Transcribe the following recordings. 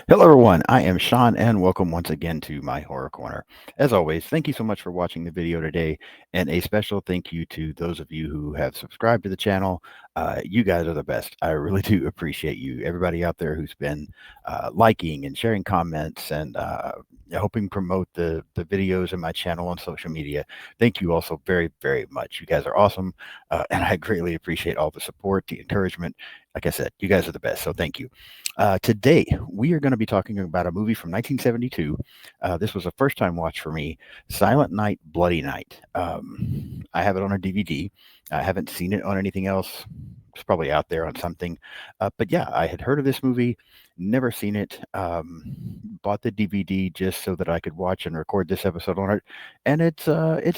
Hello, everyone. I am Sean, and welcome once again to my Horror Corner. As always, thank you so much for watching the video today, and a special thank you to those of you who have subscribed to the channel. You guys are the best. I really do appreciate you. Everybody out there who's been liking and sharing comments and helping promote the videos in my channel on social media. Thank you also very, very much. You guys are awesome, and I greatly appreciate all the support, the encouragement. Like I said, you guys are the best, so thank you. Today, we are going to be talking about a movie from 1972. This was a first time watch for me, Silent Night, Bloody Night. I have it on a DVD. I haven't seen it on anything else. It's probably out there on something. But yeah, I had heard of this movie, never seen it. Bought the DVD just so that I could watch and record this episode on it. And it's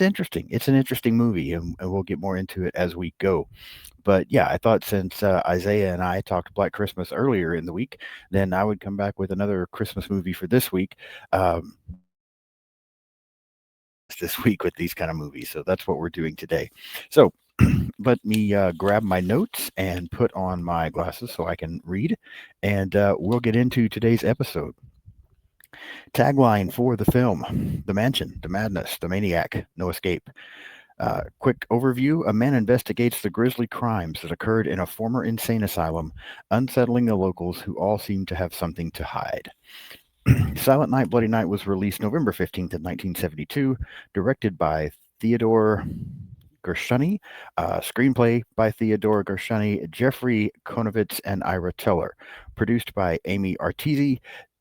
interesting. It's an interesting movie, and we'll get more into it as we go. But yeah, I thought since Isaiah and I talked Black Christmas earlier in the week, then I would come back with another Christmas movie for this week. This week with these kind of movies. So that's what we're doing today. So let me grab my notes and put on my glasses so I can read, and we'll get into today's episode. Tagline for the film: The Mansion, the Madness, the Maniac, No Escape. Quick overview: a man investigates the grisly crimes that occurred in a former insane asylum, unsettling the locals who all seem to have something to hide. Silent Night, Bloody Night was released November 15th, 1972, directed by Theodore Gershuni, screenplay by Theodore Gershuni, Jeffrey Konovitz, and Ira Teller, produced by Amy Arteezy,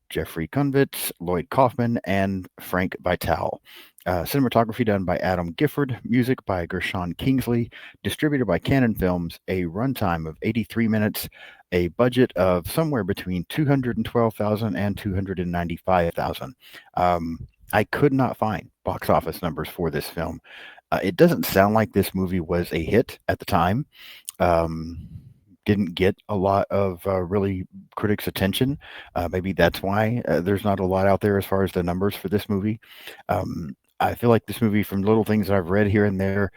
Jeffrey Konvitz, Lloyd Kaufman, and Frank Vital. Cinematography done by Adam Gifford, music by Gershon Kingsley, distributed by Canon Films, a runtime of 83 minutes, a budget of somewhere between 212,000 and 295,000. I could not find box office numbers for this film. It doesn't sound like this movie was a hit at the time. Um, didn't get a lot of really critics' attention. Maybe that's why there's not a lot out there as far as the numbers for this movie. I feel like this movie, from little things that I've read here and there,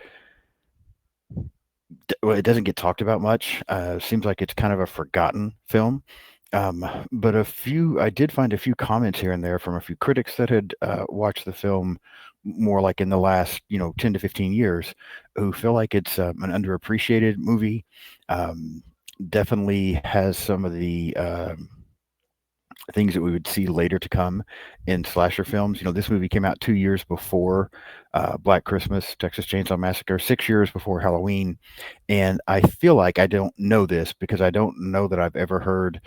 well, it doesn't get talked about much. Seems like it's kind of a forgotten film. Um, but I did find a few comments here and there from a few critics that had watched the film more like in the last, 10 to 15 years, who feel like it's an underappreciated movie. Um, Definitely has some of the things that we would see later to come in slasher films. This movie came out 2 years before Black Christmas, Texas Chainsaw Massacre, 6 years before Halloween, and I feel like I don't know this because I don't know that I've ever heard,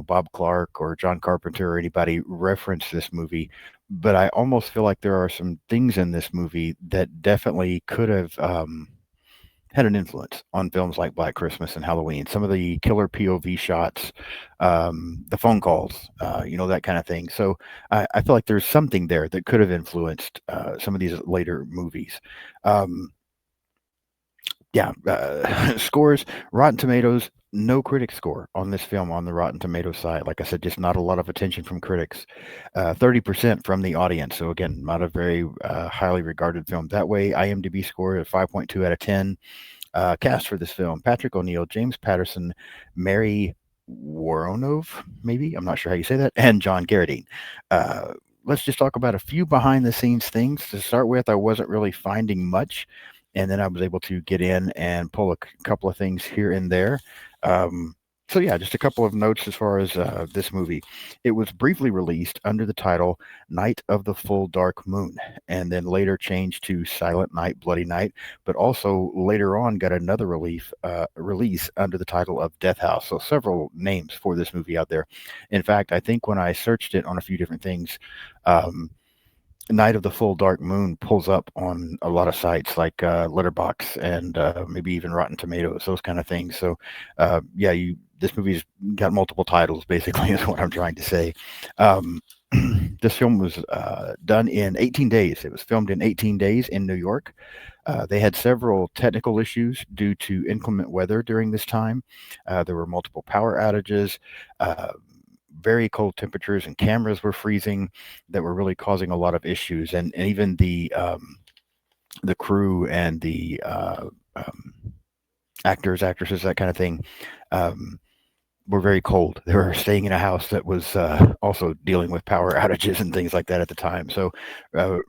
Bob Clark or John Carpenter or anybody reference this movie. But I almost feel like there are some things in this movie that definitely could have had an influence on films like Black Christmas and Halloween. Some of the killer POV shots, the phone calls, that kind of thing. So I feel like there's something there that could have influenced some of these later movies. Um, yeah, scores. Rotten Tomatoes. No critic score on this film on the Rotten Tomatoes side. Like I said, just not a lot of attention from critics. 30% from the audience. So again, not a very highly regarded film that way. IMDb score at 5.2 out of 10. Cast for this film: Patrick O'Neill, James Patterson, Mary Woronov, maybe, I'm not sure how you say that, and John Garridine. Let's just talk about a few behind the scenes things. To start with, I wasn't really finding much, and then I was able to get in and pull a couple of things here and there. Um, so yeah, just a couple of notes as far as this movie. It was briefly released under the title Night of the Full Dark Moon, and then later changed to Silent Night, Bloody Night, but also later on got another release under the title of Death House. So several names for this movie out there. In fact, I think when I searched it on a few different things, um, Night of the Full Dark Moon pulls up on a lot of sites like Letterbox and maybe even Rotten Tomatoes, those kind of things. So, yeah, this movie's got multiple titles, basically, is what I'm trying to say. Um, this film was done in 18 days. It was filmed in 18 days in New York. They had several technical issues due to inclement weather during this time. There were multiple power outages. Very cold temperatures, and cameras were freezing that were really causing a lot of issues. And even the crew and the actors, actresses, that kind of thing, um, were very cold. They were staying in a house that was also dealing with power outages and things like that at the time. So,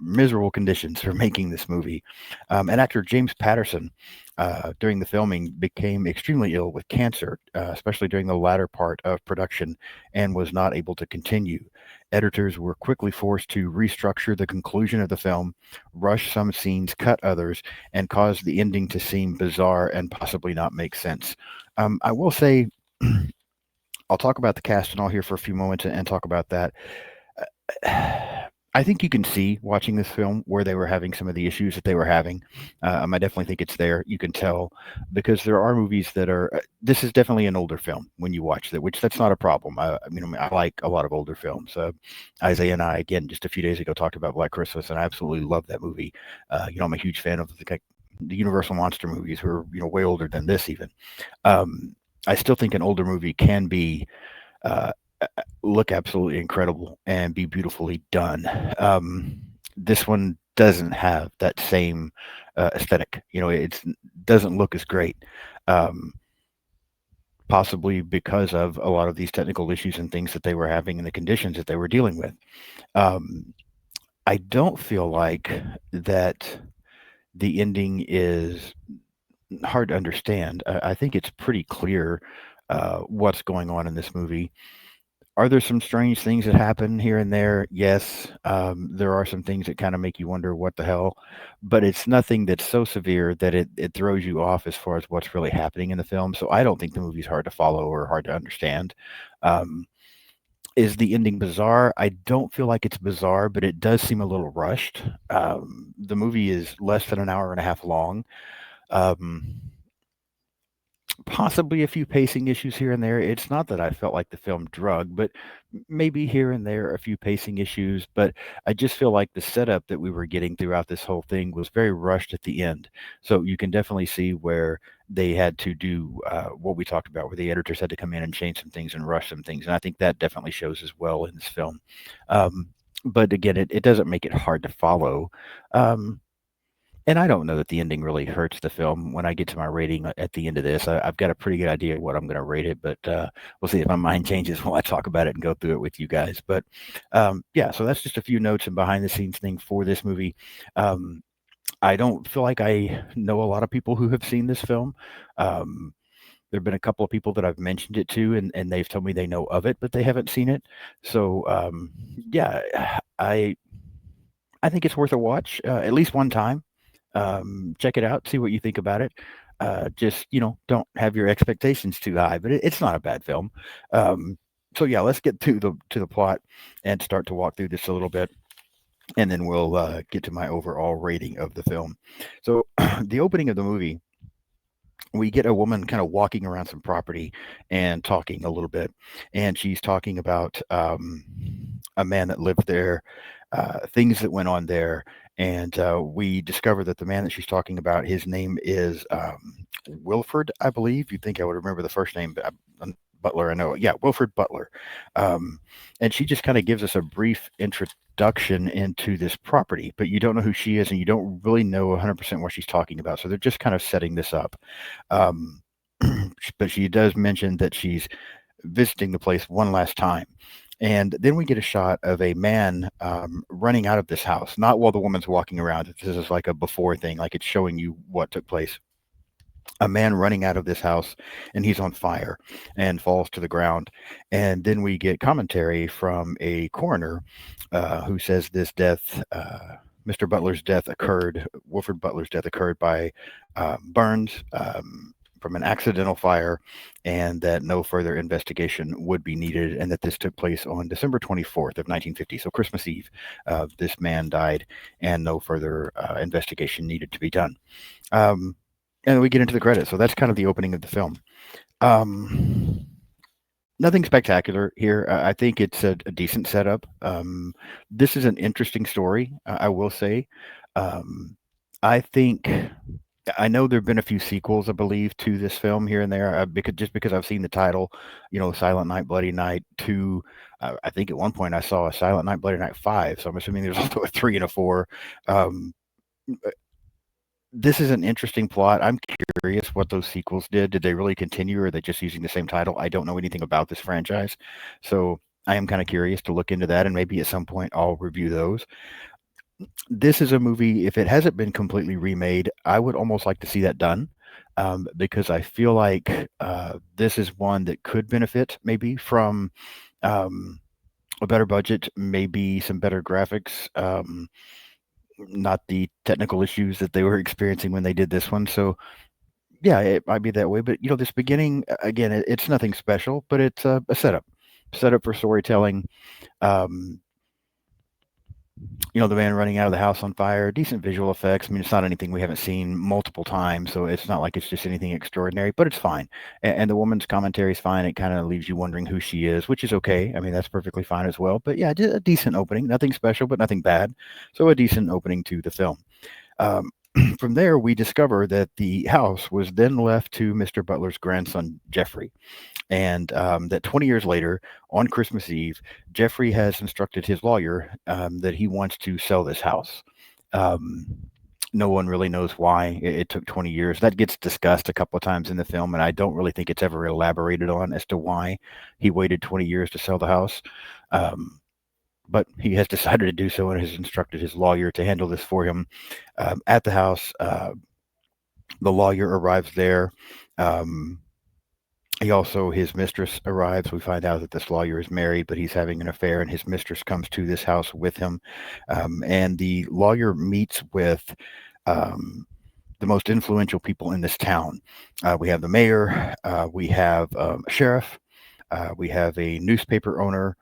miserable conditions for making this movie. And actor James Patterson, during the filming, became extremely ill with cancer, especially during the latter part of production, and was not able to continue. Editors were quickly forced to restructure the conclusion of the film, rush some scenes, cut others, and cause the ending to seem bizarre and possibly not make sense. I will say, I'll talk about the cast and all here for a few moments and talk about that. I think you can see watching this film where they were having some of the issues that they were having. I definitely think it's there. You can tell because there are movies that are. This is definitely an older film when you watch it, which that's not a problem. I like a lot of older films. Isaiah and I, again, just a few days ago, talked about Black Christmas, and I absolutely love that movie. I'm a huge fan of the Universal monster movies, who are way older than this even. I still think an older movie can be uh, look absolutely incredible and be beautifully done. This one doesn't have that same aesthetic. It doesn't look as great. Um, Possibly because of a lot of these technical issues and things that they were having and the conditions that they were dealing with. Um, I don't feel like that the ending is hard to understand. I think it's pretty clear what's going on in this movie. Are there some strange things that happen here and there? Yes. There are some things that kind of make you wonder what the hell, but it's nothing that's so severe that it throws you off as far as what's really happening in the film. So I don't think the movie's hard to follow or hard to understand. Um, is the ending bizarre? I don't feel like it's bizarre, but it does seem a little rushed. The movie is less than an hour and a half long. Um, Possibly a few pacing issues here and there. It's not that I felt like the film drug, but maybe here and there a few pacing issues. But I just feel like the setup that we were getting throughout this whole thing was very rushed at the end. So you can definitely see where they had to do what we talked about, where the editors had to come in and change some things and rush some things. And I think that definitely shows as well in this film. But again, it doesn't make it hard to follow. Um, and I don't know that the ending really hurts the film. When I get to my rating at the end of this, I've got a pretty good idea of what I'm going to rate it, but we'll see if my mind changes while I talk about it and go through it with you guys. But yeah, so that's just a few notes and behind the scenes thing for this movie. Um, I don't feel like I know a lot of people who have seen this film. Um, there have been a couple of people that I've mentioned it to, and they've told me they know of it, but they haven't seen it. So yeah, I think it's worth a watch at least one time. Check it out, see what you think about it. Just don't have your expectations too high, but it's not a bad film. Um, so yeah, let's get to the plot and start to walk through this a little bit, and then we'll get to my overall rating of the film. So the opening of the movie, we get a woman kind of walking around some property and talking a little bit, and she's talking about a man that lived there, things that went on there, and we discover that the man that she's talking about, his name is Wilford, I believe. You'd think I would remember the first name, but Butler, I know. Yeah, Wilford Butler. Um, and she just kind of gives us a brief introduction into this property, but you don't know who she is, and you don't really know 100% what she's talking about. So they're just kind of setting this up. Um, but she does mention that she's visiting the place one last time. And then we get a shot of a man running out of this house, not while the woman's walking around. This is like a before thing, like it's showing you what took place. A man running out of this house, and he's on fire and falls to the ground. And then we get commentary from a coroner who says this death, Mr. Butler's death occurred, Wilford Butler's death occurred by burns from an accidental fire, and that no further investigation would be needed, and that this took place on December 24th of 1950, so Christmas Eve. This man died, and no further investigation needed to be done. Um, and we get into the credits. So that's kind of the opening of the film. Um, Nothing spectacular here. I think it's a decent setup. This is an interesting story, I will say. Um, I think I know there have been a few sequels, I believe, to this film here and there. Because I've seen the title, Silent Night, Bloody Night 2. I think at one point I saw a Silent Night, Bloody Night 5. So I'm assuming there's also a 3 and a 4. Um, This is an interesting plot. I'm curious what those sequels did. Did they really continue, or are they just using the same title? I don't know anything about this franchise, so I am kind of curious to look into that, and maybe at some point I'll review those. This is a movie, if it hasn't been completely remade, I would almost like to see that done, because I feel like this is one that could benefit maybe from um, a better budget, maybe some better graphics, not the technical issues that they were experiencing when they did this one. So yeah, it might be that way. But this beginning, again, it's nothing special, but it's a setup for storytelling. Um, the man running out of the house on fire, decent visual effects. I mean, it's not anything we haven't seen multiple times, so it's not like it's just anything extraordinary, but it's fine. And the woman's commentary is fine. It kind of leaves you wondering who she is, which is okay. I mean, that's perfectly fine as well. But yeah, just a decent opening. Nothing special, but nothing bad. So a decent opening to the film. Um, from there, we discover that the house was then left to Mr. Butler's grandson, Jeffrey, and that 20 years later, on Christmas Eve, Jeffrey has instructed his lawyer that he wants to sell this house. Um, no one really knows why it took 20 years. That gets discussed a couple of times in the film, and I don't really think it's ever elaborated on as to why he waited 20 years to sell the house. Um, but he has decided to do so and has instructed his lawyer to handle this for him. At the house, the lawyer arrives there. Um, his mistress arrives. We find out that this lawyer is married, but he's having an affair, and his mistress comes to this house with him. And the lawyer meets with um, the most influential people in this town. We have the mayor, we have a sheriff, we have a newspaper owner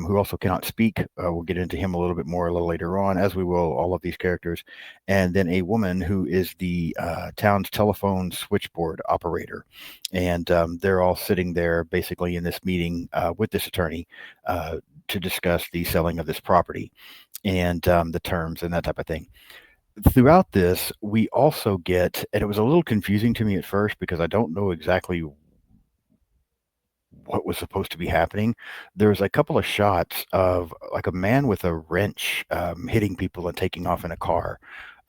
who also cannot speak. We'll get into him a little bit more a little later on, as we will all of these characters. And then a woman who is the town's telephone switchboard operator. And they're all sitting there basically in this meeting with this attorney to discuss the selling of this property and the terms and that type of thing. Throughout this, we also get, and it was a little confusing to me at first because I don't know exactly what was supposed to be happening. There's a couple of shots of like a man with a wrench hitting people and taking off in a car.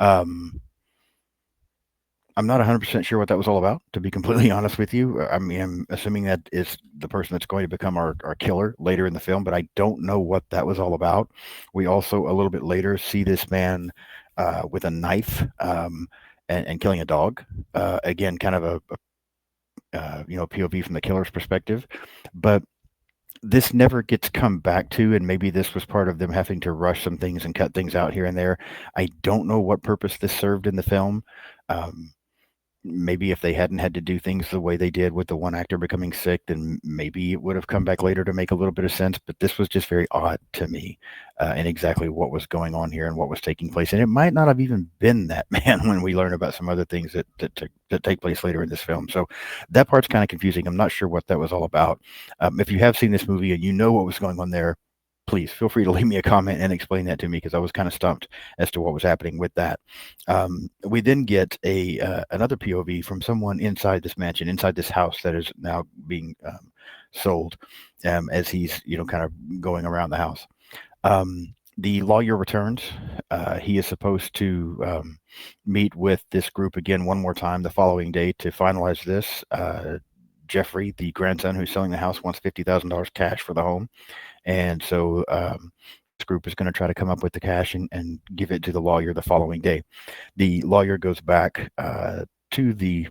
Um, I'm not 100% sure what that was all about, to be completely honest with you. I mean, I'm assuming that is the person that's going to become our killer later in the film, but I don't know what that was all about. We also, a little bit later, see this man with a knife and killing a dog. Again, kind of a POV from the killer's perspective. But this never gets come back to, and maybe this was part of them having to rush some things and cut things out here and there. I don't know what purpose this served in the film. Um, Maybe if they hadn't had to do things the way they did with the one actor becoming sick, then maybe it would have come back later to make a little bit of sense. But this was just very odd to me, and exactly what was going on here and what was taking place. And it might not have even been that man when we learn about some other things that take place later in this film. So that part's kind of confusing. I'm not sure what that was all about. If you have seen this movie and you know what was going on there, please feel free to leave me a comment and explain that to me because I was kind of stumped as to what was happening with that. We then get a another POV from someone inside this mansion, inside this house that is now being sold, as he's kind of going around the house. The lawyer returns. He is supposed to meet with this group again one more time the following day to finalize this. Jeffrey, the grandson who's selling the house, wants $50,000 cash for the home. And so this group is going to try to come up with the cash and give it to the lawyer the following day. The lawyer goes back to the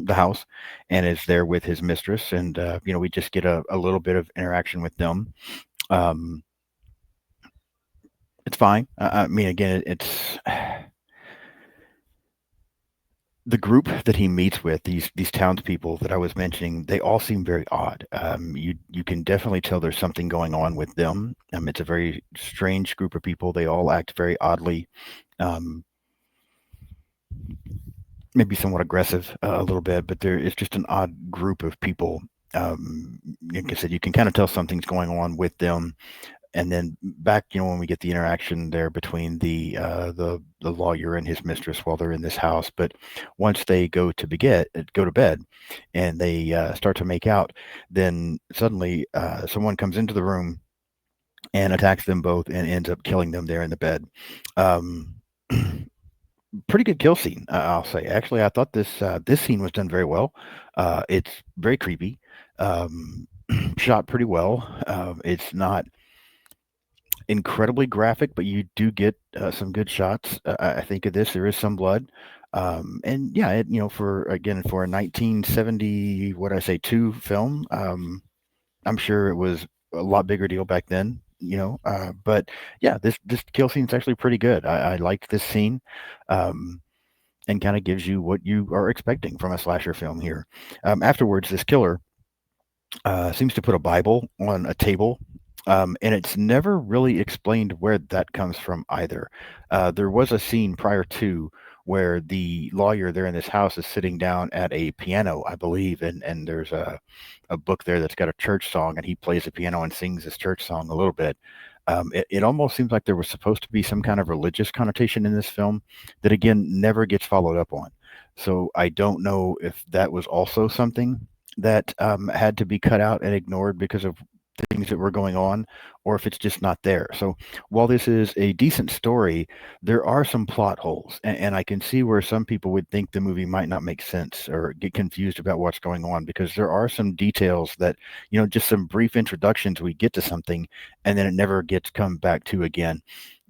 the house and is there with his mistress, and we just get a little bit of interaction with them. Um, it's fine. I mean, again, it's the group that he meets with, these townspeople that I was mentioning, they all seem very odd. You can definitely tell there's something going on with them. It's a very strange group of people. They all act very oddly, um, maybe somewhat aggressive a little bit, but there is just an odd group of people. Like I said, you can kind of tell something's going on with them. And then back, when we get the interaction there between the lawyer and his mistress while they're in this house, but once they go to bed, and they start to make out, then suddenly someone comes into the room and attacks them both and ends up killing them there in the bed. Um, Pretty good kill scene, I'll say. Actually, I thought this scene was done very well. It's very creepy, um, shot pretty well. It's not incredibly graphic, but you do get some good shots. I think of this, there is some blood. And yeah, for again, for a 1970, what I say, two film, I'm sure it was a lot bigger deal back then, but yeah, this kill scene is actually pretty good. I liked this scene. Um, and kind of gives you what you are expecting from a slasher film here. Afterwards, this killer seems to put a Bible on a table, and it's never really explained where that comes from either. There was a scene prior to where the lawyer there in this house is sitting down at a piano, I believe, and there's a book there that's got a church song, and he plays the piano and sings this church song a little bit. It almost seems like there was supposed to be some kind of religious connotation in this film that, again, never gets followed up on. So I don't know if that was also something that had to be cut out and ignored because of things that were going on, or if it's just not there. So while this is a decent story, there are some plot holes, and I can see where some people would think the movie might not make sense or get confused about what's going on because there are some details that, just some brief introductions, we get to something and then it never gets come back to again.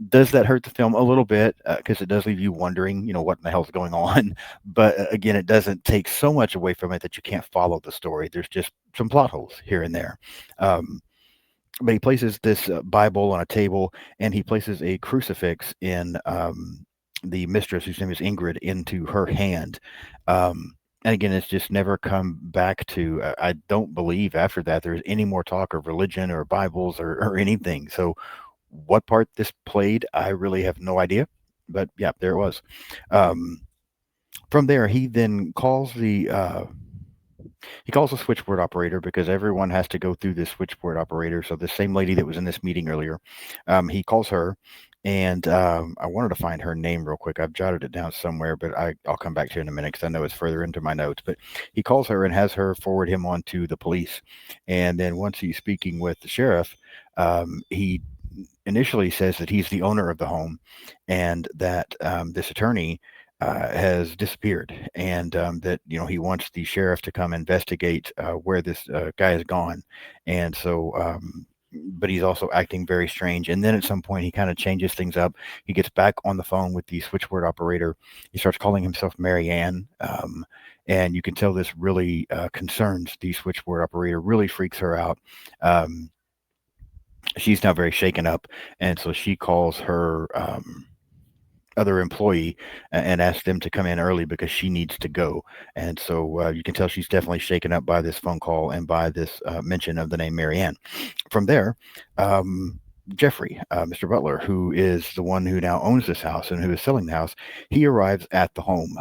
Does that hurt the film a little bit? Because it does leave you wondering, what in the hell's going on. But again, it doesn't take so much away from it that you can't follow the story. There's just some plot holes here and there. Um, but he places this Bible on a table, and he places a crucifix in the mistress, whose name is Ingrid, into her hand. And again, it's just never come back to. I don't believe after that there's any more talk of religion or Bibles or anything. So, what part this played, I really have no idea. But yeah, there it was. Um, from there, he calls the switchboard operator because everyone has to go through this switchboard operator. So the same lady that was in this meeting earlier, he calls her, and I wanted to find her name real quick. I've jotted it down somewhere, but I'll come back to it in a minute because I know it's further into my notes. But he calls her and has her forward him on to the police. And then once he's speaking with the sheriff, he initially says that he's the owner of the home and that this attorney has disappeared, and that he wants the sheriff to come investigate where this guy has gone, and so. But he's also acting very strange. And then at some point, he kind of changes things up. He gets back on the phone with the switchboard operator. He starts calling himself Marianne. And you can tell this really concerns the switchboard operator, really freaks her out. Um, she's now very shaken up. And so she calls her other employee and ask them to come in early because she needs to go. And so you can tell she's definitely shaken up by this phone call and by this mention of the name Marianne. From there, Jeffrey, Mr. Butler, who is the one who now owns this house and who is selling the house, he arrives at the home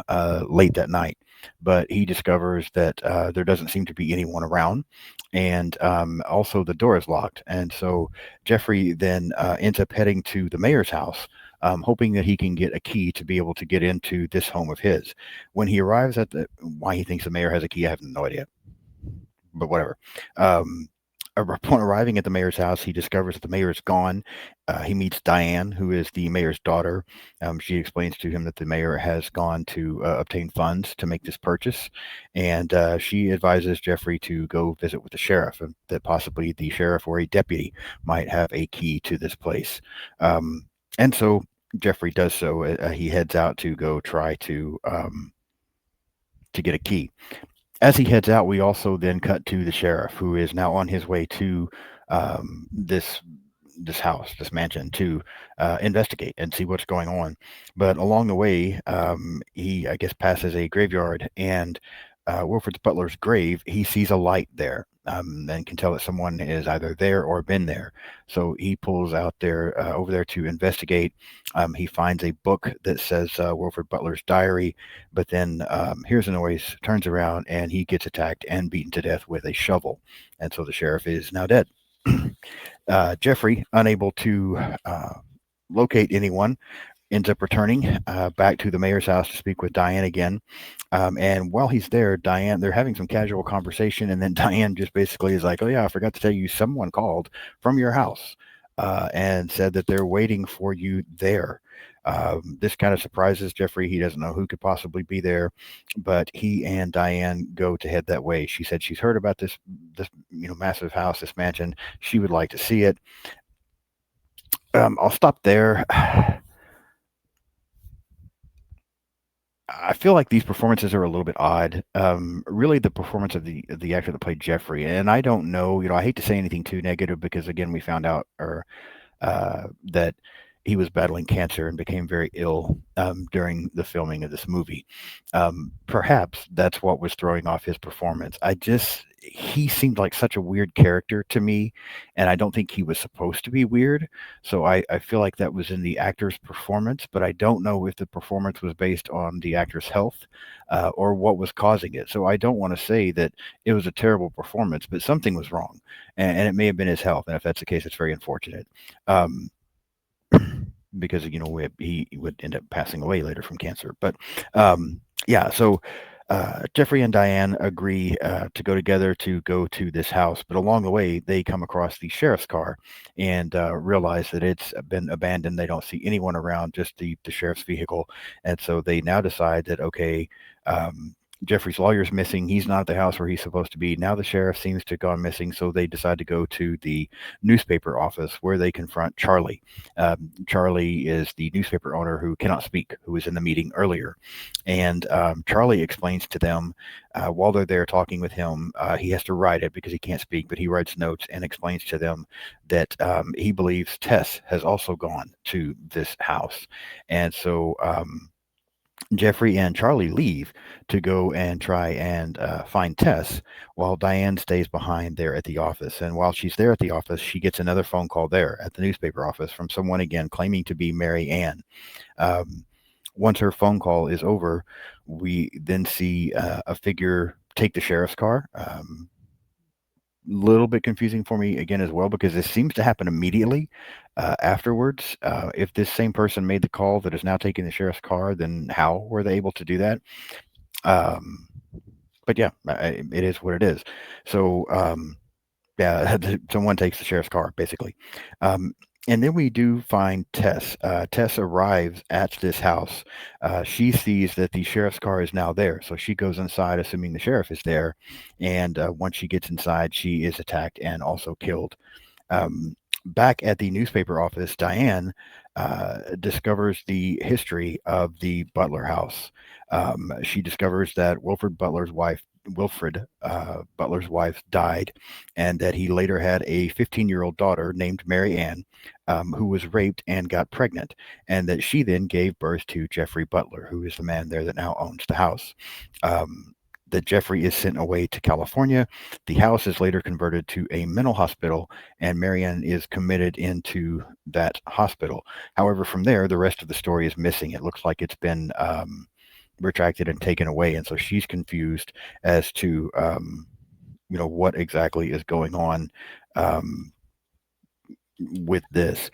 late that night. But he discovers that there doesn't seem to be anyone around, and also the door is locked. And so Jeffrey then ends up heading to the mayor's house, hoping that he can get a key to be able to get into this home of his. When he arrives at why he thinks the mayor has a key, I have no idea, but whatever. Upon arriving at the mayor's house, he discovers that the mayor is gone. He meets Diane, who is the mayor's daughter. She explains to him that the mayor has gone to obtain funds to make this purchase, and she advises Jeffrey to go visit with the sheriff, and that possibly the sheriff or a deputy might have a key to this place. And so Jeffrey does so. He heads out to go try to get a key. As he heads out, we also then cut to the sheriff, who is now on his way to this house, this mansion, to investigate and see what's going on. But along the way, he, I guess, passes a graveyard, and Wilfred Butler's grave, he sees a light there, and can tell that someone is either there or been there. So he pulls out there over there to investigate. He finds a book that says Wilfred Butler's diary, but then hears a noise, turns around, and he gets attacked and beaten to death with a shovel. And so the sheriff is now dead. Jeffrey, unable to locate anyone, ends up returning back to the mayor's house to speak with Diane again. And while he's there, they're having some casual conversation, and then Diane just basically is like, "Oh yeah, I forgot to tell you, someone called from your house and said that they're waiting for you there." This kind of surprises Jeffrey. He doesn't know who could possibly be there, but he and Diane go to head that way. She said she's heard about this massive house, this mansion. She would like to see it. I'll stop there. I feel like these performances are a little bit odd. Really, the performance of the actor that played Jeffrey, and I don't know. I hate to say anything too negative because again, we found out or that he was battling cancer and became very ill during the filming of this movie. Perhaps that's what was throwing off his performance. He seemed like such a weird character to me, and I don't think he was supposed to be weird. So I feel like that was in the actor's performance, but I don't know if the performance was based on the actor's health or what was causing it. So I don't want to say that it was a terrible performance, but something was wrong, and it may have been his health. And if that's the case, it's very unfortunate. Um, because he would end up passing away later from cancer. But yeah, so Jeffrey and Diane agree to go together to go to this house, but along the way they come across the sheriff's car and realize that it's been abandoned. They don't see anyone around, just the sheriff's vehicle, and so they now decide that okay. Jeffrey's lawyer's missing. He's not at the house where he's supposed to be. Now the sheriff seems to have gone missing, so they decide to go to the newspaper office where they confront Charlie. Charlie is the newspaper owner who cannot speak, who was in the meeting earlier. And Charlie explains to them while they're there talking with him, he has to write it because he can't speak, but he writes notes and explains to them that he believes Tess has also gone to this house. And so Jeffrey and Charlie leave to go and try and find Tess while Diane stays behind there at the office. And while she's there at the office, she gets another phone call there at the newspaper office from someone again claiming to be Mary Ann. Once her phone call is over, we then see a figure take the sheriff's car. Little bit confusing for me again as well because this seems to happen immediately afterwards. If this same person made the call that is now taking the sheriff's car, then how were they able to do that? But yeah, it is what it is. So yeah, someone takes the sheriff's car basically. And then we do find Tess. Tess arrives at this house. She sees that the sheriff's car is now there. So she goes inside, assuming the sheriff is there. And once she gets inside, she is attacked and also killed. Back at the newspaper office, Diane discovers the history of the Butler house. She discovers that Wilfred Butler's wife died, and that he later had a 15-year-old daughter named Mary Ann, who was raped and got pregnant, and that she then gave birth to Jeffrey Butler, who is the man there that now owns the house. That Jeffrey is sent away to California. The house is later converted to a mental hospital, and Mary Ann is committed into that hospital. However, from there, the rest of the story is missing. It looks like it's been retracted and taken away, and so she's confused as to what exactly is going on with this.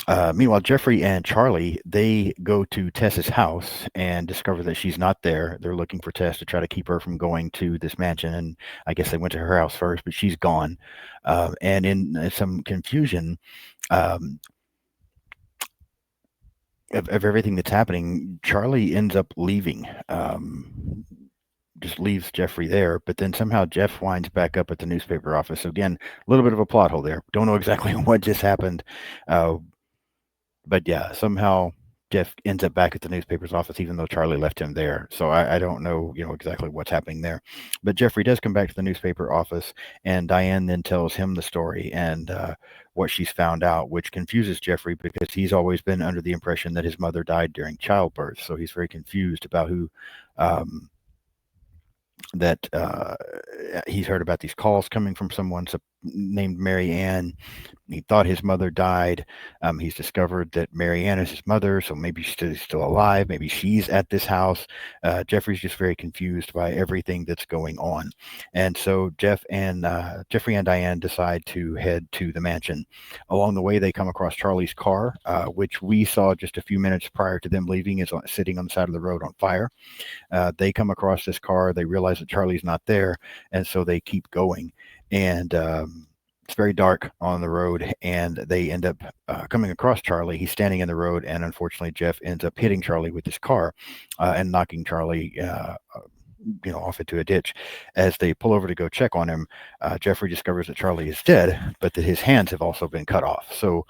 Meanwhile, Jeffrey and Charlie, they go to Tess's house and discover that she's not there. They're looking for Tess to try to keep her from going to this mansion, and I guess they went to her house first, but she's gone. And in some confusion of everything that's happening, Charlie ends up leaving. Just leaves Jeffrey there, but then somehow Jeff winds back up at the newspaper office. So again, a little bit of a plot hole there. Don't know exactly what just happened, but yeah, somehow Jeff ends up back at the newspaper's office, even though Charlie left him there. So I don't know, exactly what's happening there. But Jeffrey does come back to the newspaper office, and Diane then tells him the story and what she's found out, which confuses Jeffrey because he's always been under the impression that his mother died during childbirth. So he's very confused about who. That he's heard about these calls coming from someone named Mary Ann. He thought his mother died. He's discovered that Mary Ann is his mother, so maybe she's still alive. Maybe she's at this house. Jeffrey's just very confused by everything that's going on. And so Jeffrey and Diane decide to head to the mansion. Along the way, they come across Charlie's car, which we saw just a few minutes prior to them leaving is sitting on the side of the road on fire. They come across this car. They realize that Charlie's not there, and so they keep going. And it's very dark on the road, and they end up coming across Charlie. He's standing in the road, and unfortunately, Jeff ends up hitting Charlie with his car and knocking Charlie. Off into a ditch. As they pull over to go check on him, Jeffrey discovers that Charlie is dead, but that his hands have also been cut off. So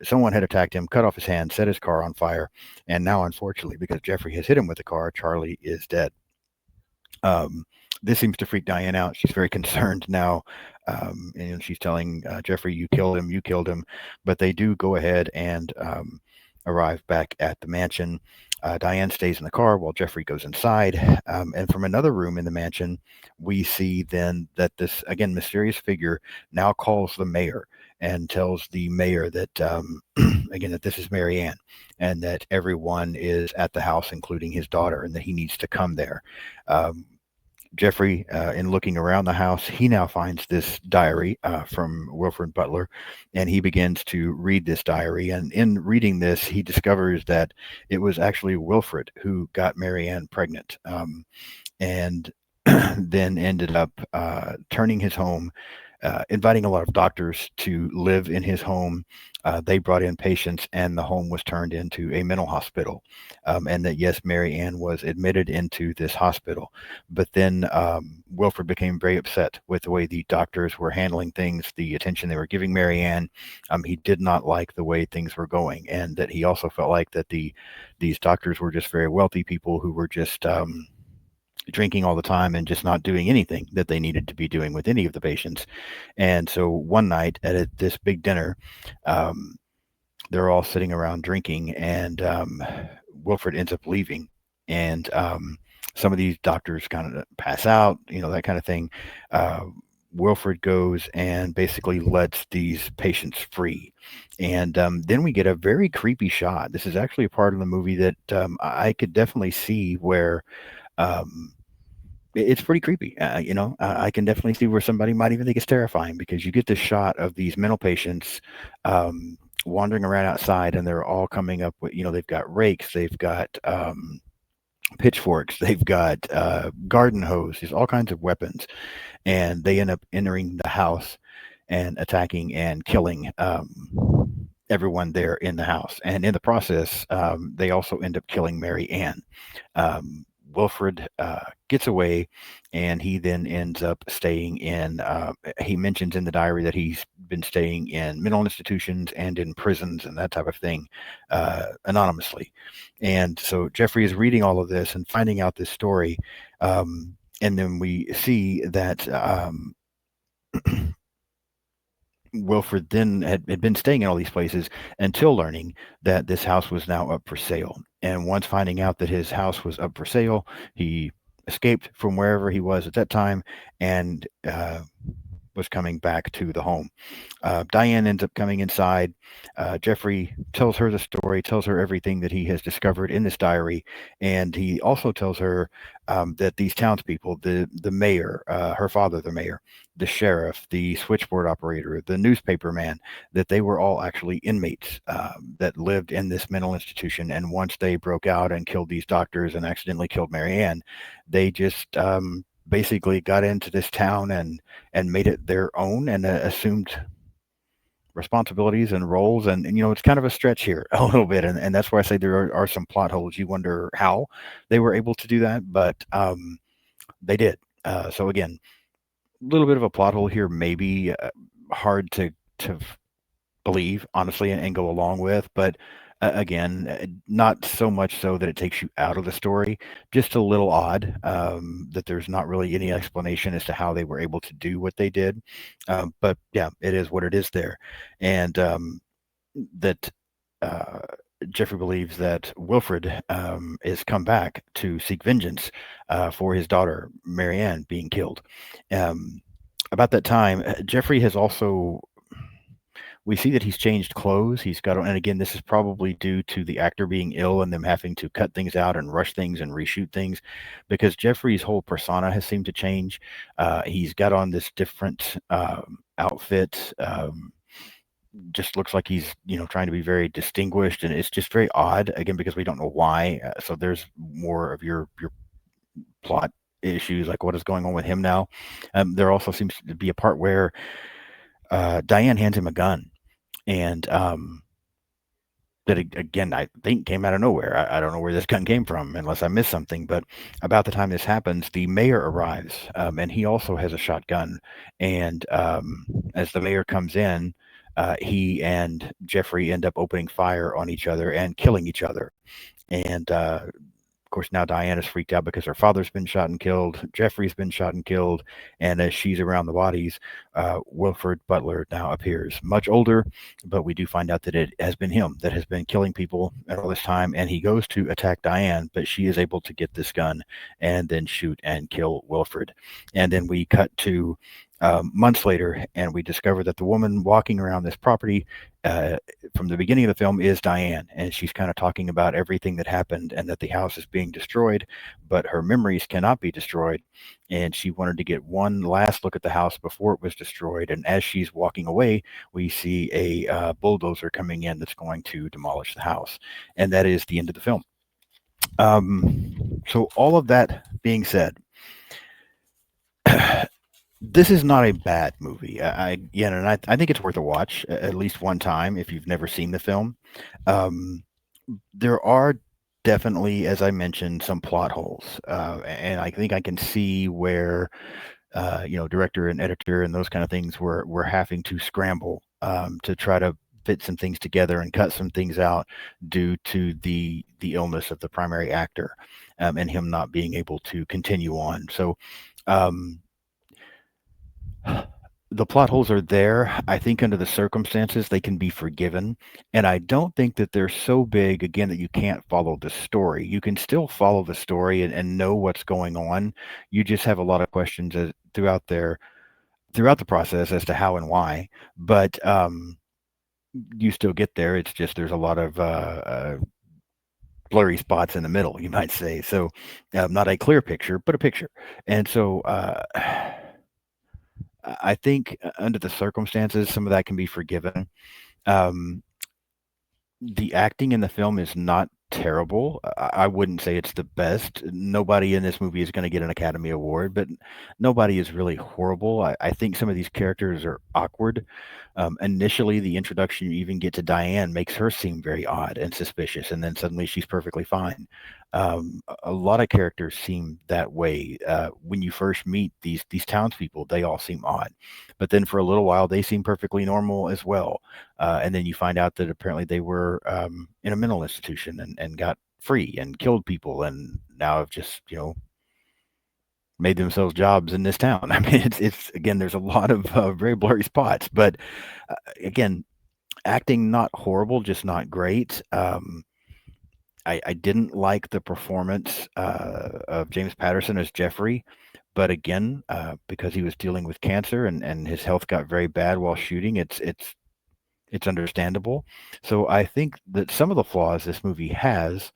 someone had attacked him, cut off his hand, set his car on fire, and now, unfortunately, because Jeffrey has hit him with the car, Charlie is dead. Um, this seems to freak Diane out. She's very concerned now. And she's telling Jeffrey, "You killed him, you killed him." But they do go ahead and arrive back at the mansion. Diane stays in the car while Jeffrey goes inside. And from another room in the mansion, we see then that this, again, mysterious figure now calls the mayor and tells the mayor that, again, that this is Mary Ann and that everyone is at the house, including his daughter, and that he needs to come there. Um, Jeffrey, in looking around the house, he now finds this diary from Wilfred Butler, and he begins to read this diary. And in reading this, he discovers that it was actually Wilfred who got Mary Ann pregnant, and then ended up turning his home, inviting a lot of doctors to live in his home. They brought in patients, and the home was turned into a mental hospital. And that, yes, Mary Ann was admitted into this hospital. But then Wilfred became very upset with the way the doctors were handling things, the attention they were giving Mary Ann. He did not like the way things were going, and that he also felt like that these doctors were just very wealthy people who were just drinking all the time and just not doing anything that they needed to be doing with any of the patients. And so one night at this big dinner, um, they're all sitting around drinking, and Wilfred ends up leaving. And some of these doctors kind of pass out, that kind of thing. Uh, Wilfred goes and basically lets these patients free. And then we get a very creepy shot. This is actually a part of the movie that I could definitely see where um, it's pretty creepy. I can definitely see where somebody might even think it's terrifying because you get this shot of these mental patients wandering around outside, and they're all coming up with, they've got rakes, they've got pitchforks, they've got garden hoses, all kinds of weapons, and they end up entering the house and attacking and killing everyone there in the house. And in the process, they also end up killing Mary Ann. Wilfred gets away, and he then ends up staying in. He mentions in the diary that he's been staying in mental institutions and in prisons and that type of thing, anonymously. And so Jeffrey is reading all of this and finding out this story, and then we see that Wilfred then had been staying in all these places until learning that this house was now up for sale. And once finding out that his house was up for sale, he escaped from wherever he was at that time and was coming back to the home. Diane ends up coming inside. Jeffrey tells her the story, tells her everything that he has discovered in this diary, and he also tells her that these townspeople, the mayor, her father, the mayor, the sheriff, the switchboard operator, the newspaper man, that they were all actually inmates that lived in this mental institution. And once they broke out and killed these doctors and accidentally killed Mary Ann, they just basically got into this town and made it their own and assumed responsibilities and roles. And it's kind of a stretch here a little bit, and that's why I say there are some plot holes. You wonder how they were able to do that, but they did. So again, a little bit of a plot hole here, maybe hard to believe, honestly, and go along with. But again, not so much so that it takes you out of the story. Just a little odd that there's not really any explanation as to how they were able to do what they did. But yeah, it is what it is there, and that. Jeffrey believes that Wilfred is come back to seek vengeance for his daughter Mary Ann being killed. About that time, Jeffrey has also, we see that he's changed clothes. He's got on, and again, this is probably due to the actor being ill and them having to cut things out and rush things and reshoot things, because Jeffrey's whole persona has seemed to change. He's got on this different outfit. Just looks like he's trying to be very distinguished, and it's just very odd, again, because we don't know why. So there's more of your plot issues, like what is going on with him now. There also seems to be a part where Diane hands him a gun, and that again, I think came out of nowhere. I don't know where this gun came from, unless I missed something. But about the time this happens, the mayor arrives, and he also has a shotgun. And as the mayor comes in, he and Jeffrey end up opening fire on each other and killing each other. And of course, now Diana's freaked out because her father's been shot and killed. Jeffrey's been shot and killed. And as she's around the bodies, Wilford Butler now appears much older, but we do find out that it has been him that has been killing people at all this time. And he goes to attack Diane, but she is able to get this gun and then shoot and kill Wilford. And then we cut to months later, and we discover that the woman walking around this property from the beginning of the film is Diane, and she's kind of talking about everything that happened and that the house is being destroyed, but her memories cannot be destroyed. And she wanted to get one last look at the house before it was destroyed. And as she's walking away, we see a bulldozer coming in that's going to demolish the house. And that is the end of the film. So all of that being said, this is not a bad movie. I think it's worth a watch at least one time if you've never seen the film. There are definitely, as I mentioned, some plot holes, and I think I can see where director and editor and those kind of things were having to scramble to try to fit some things together and cut some things out due to the illness of the primary actor, and him not being able to continue on. So. The plot holes are there. I think under the circumstances, they can be forgiven. And I don't think that they're so big, again, that you can't follow the story. You can still follow the story and know what's going on. You just have a lot of questions throughout the process as to how and why. But you still get there. It's just there's a lot of blurry spots in the middle, you might say. So not a clear picture, but a picture. And so I think under the circumstances, some of that can be forgiven. Um, the acting in the film is not terrible. I wouldn't say it's the best. Nobody in this movie is going to get an Academy Award, but nobody is really horrible. I think some of these characters are awkward. Initially, the introduction you even get to Diane makes her seem very odd and suspicious, and then suddenly she's perfectly fine. A lot of characters seem that way. When you first meet these townspeople, they all seem odd, but then for a little while they seem perfectly normal as well. And then you find out that apparently they were in a mental institution and got free and killed people, and now have just made themselves jobs in this town. I mean, it's again, there's a lot of very blurry spots, but again, acting not horrible, just not great. I didn't like the performance of James Patterson as Jeffrey, but again, because he was dealing with cancer and his health got very bad while shooting, it's understandable. So I think that some of the flaws this movie has,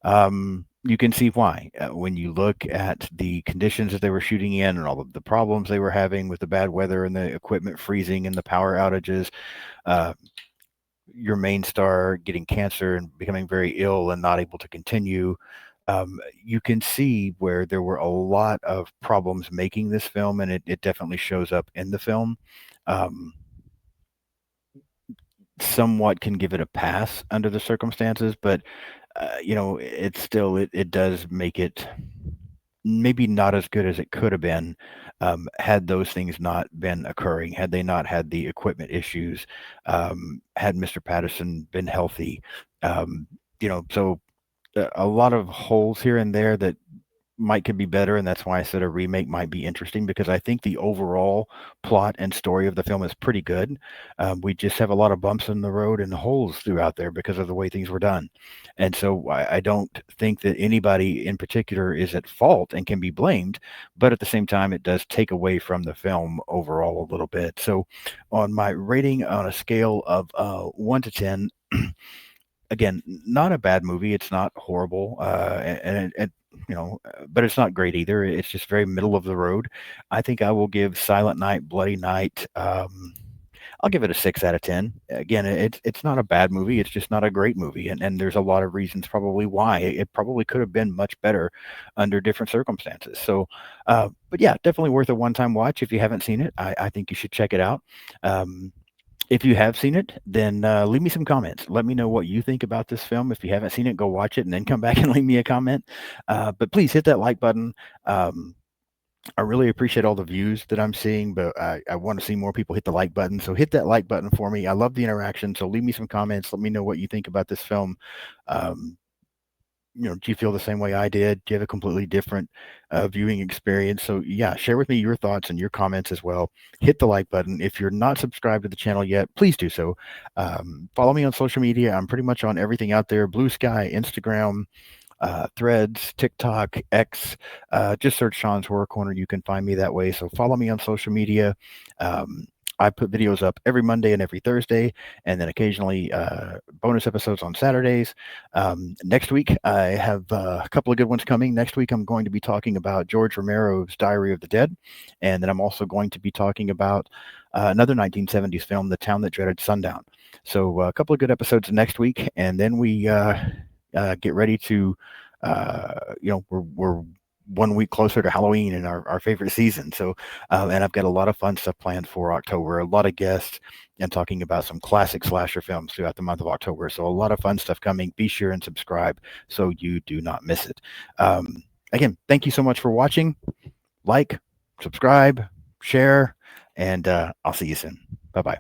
you can see why. When you look at the conditions that they were shooting in and all of the problems they were having with the bad weather and the equipment freezing and the power outages, your main star getting cancer and becoming very ill and not able to continue, you can see where there were a lot of problems making this film, and it definitely shows up in the film. Somewhat can give it a pass under the circumstances, but it's still it does make it maybe not as good as it could have been, had those things not been occurring, had they not had the equipment issues, had Mr. Patterson been healthy. So a lot of holes here and there that could be better, and that's why I said a remake might be interesting, because I think the overall plot and story of the film is pretty good. We just have a lot of bumps in the road and holes throughout there because of the way things were done. And so I don't think that anybody in particular is at fault and can be blamed, but at the same time, it does take away from the film overall a little bit. So on my rating on a scale of 1 to 10, again, not a bad movie. It's not horrible, but it's not great either. It's just very middle of the road. I think I will give Silent Night, Bloody Night. I'll I'll give it a 6 out of 10. Again, it's not a bad movie. It's just not a great movie, and there's a lot of reasons probably why it probably could have been much better under different circumstances. So, but yeah, definitely worth a one-time watch if you haven't seen it. I think you should check it out. Um, if you have seen it, then leave me some comments. Let me know what you think about this film. If you haven't seen it, go watch it and then come back and leave me a comment. But please hit that like button. I really appreciate all the views that I'm seeing, but I want to see more people hit the like button. So hit that like button for me. I love the interaction. So leave me some comments. Let me know what you think about this film. Um, do you feel the same way I did? Do you have a completely different viewing experience? So yeah, share with me your thoughts and your comments as well. Hit the like button. If you're not subscribed to the channel yet, please do so. Follow me on social media. I'm pretty much on everything out there: Blue Sky, Instagram, Threads, TikTok, X. Just search Sean's Horror Corner. You can find me that way. So follow me on social media. Um, I put videos up every Monday and every Thursday, and then occasionally bonus episodes on Saturdays. Next week, I have a couple of good ones coming. Next week, I'm going to be talking about George Romero's Diary of the Dead, and then I'm also going to be talking about another 1970s film, The Town That Dreaded Sundown. So a couple of good episodes next week, and then we get ready to, we're 1 week closer to Halloween and our favorite season. So, and I've got a lot of fun stuff planned for October, a lot of guests, and talking about some classic slasher films throughout the month of October. So a lot of fun stuff coming. Be sure and subscribe so you do not miss it. Again, thank you so much for watching. Like, subscribe, share, and I'll see you soon. Bye-bye.